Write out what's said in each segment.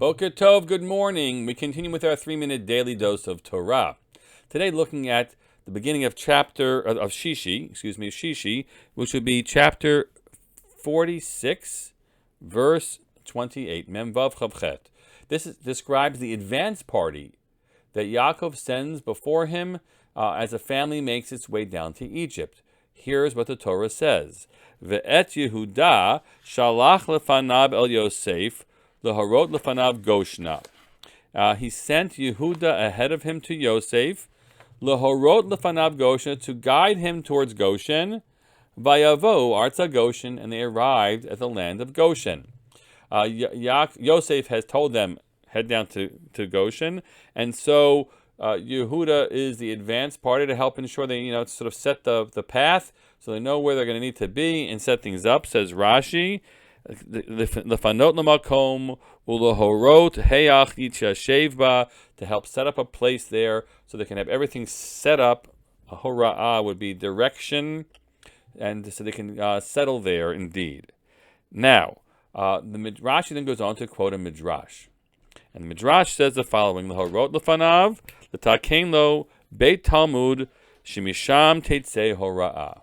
Boker Tov, good morning. We continue with our 3-minute daily dose of Torah. Today looking at the beginning of Shishi, which would be chapter 46, verse 28, Mem Vav Chavchet. This describes the advance party that Yaakov sends before him as a family makes its way down to Egypt. Here's what the Torah says. Ve'et Yehuda shalach lefanav el Yosef leharot lefanav Goshna. He sent Yehuda ahead of him to Yosef, leharot lefanav Goshna, to guide him towards Goshen. Vayavo arza Goshen, and they arrived at the land of Goshen. Yosef has told them, head down to Goshen, and so Yehuda is the advance party to help ensure they, sort of set the path so they know where they're going to need to be and set things up. Says Rashi, lefanot lamakom ulahorot heyach yityashev ba, to help set up a place there so they can have everything set up. A hora'ah would be direction, and so they can settle there indeed. Now, Rashi then goes on to quote a midrash. And the Midrash says the following: L'horot lefanav, l'takein lo beit Talmud, shemisham teitzei hora'ah.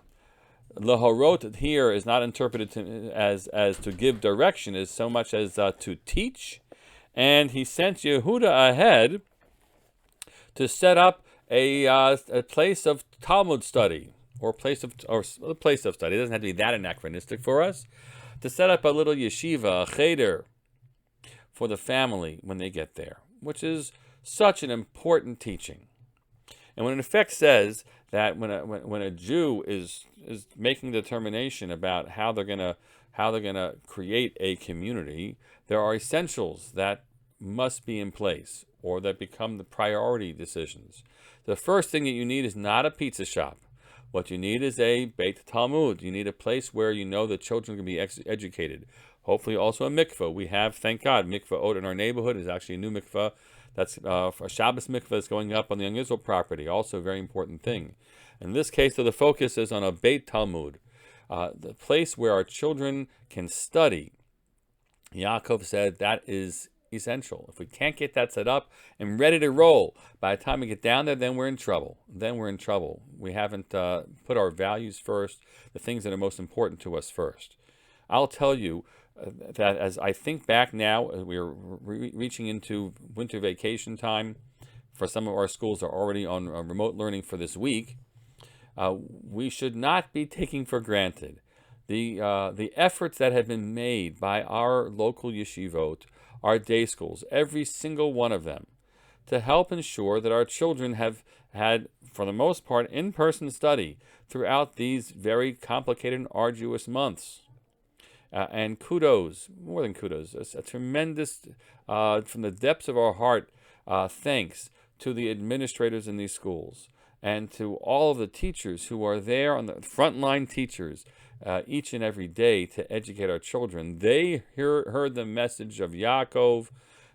L'horot here is not interpreted as to give direction, as so much as to teach. And he sent Yehuda ahead to set up a place of Talmud study, or a place of study. It doesn't have to be that anachronistic for us. To set up a little yeshiva, a cheder, for the family when they get there, which is such an important teaching. And when it in effect says that when a Jew is making a determination about how they're gonna create a community, there are essentials that must be in place or that become the priority decisions. The first thing that you need is not a pizza shop. What you need is a Beit Talmud. You need a place where you know the children can be educated. Hopefully also a mikveh. We have, thank God, mikveh in our neighborhood is actually a new mikveh. That's a Shabbos mikveh that's going up on the Young Israel property. Also a very important thing. In this case, though, the focus is on a Beit Talmud, the place where our children can study. Yaakov said that is essential. If we can't get that set up and ready to roll, by the time we get down there, then we're in trouble. We haven't put our values first, the things that are most important to us first. I'll tell you that as I think back now, we're reaching into winter vacation time. For some of our schools are already on remote learning for this week. We should not be taking for granted the efforts that have been made by our local yeshivot, our day schools, every single one of them, to help ensure that our children have had, for the most part, in-person study throughout these very complicated and arduous months. And kudos, more than kudos, a tremendous, from the depths of our heart, thanks to the administrators in these schools and to all of the teachers who are there on the frontline teachers each and every day to educate our children. They heard the message of Yaakov,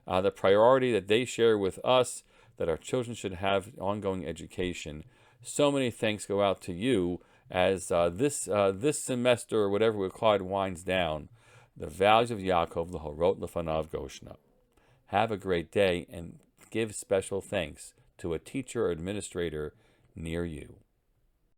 the priority that they share with us, that our children should have ongoing education. So many thanks go out to you as this semester, or whatever we call it, winds down. The values of Yaakov, l'horot lefanav Goshna. Have a great day and give special thanks to a teacher or administrator near you.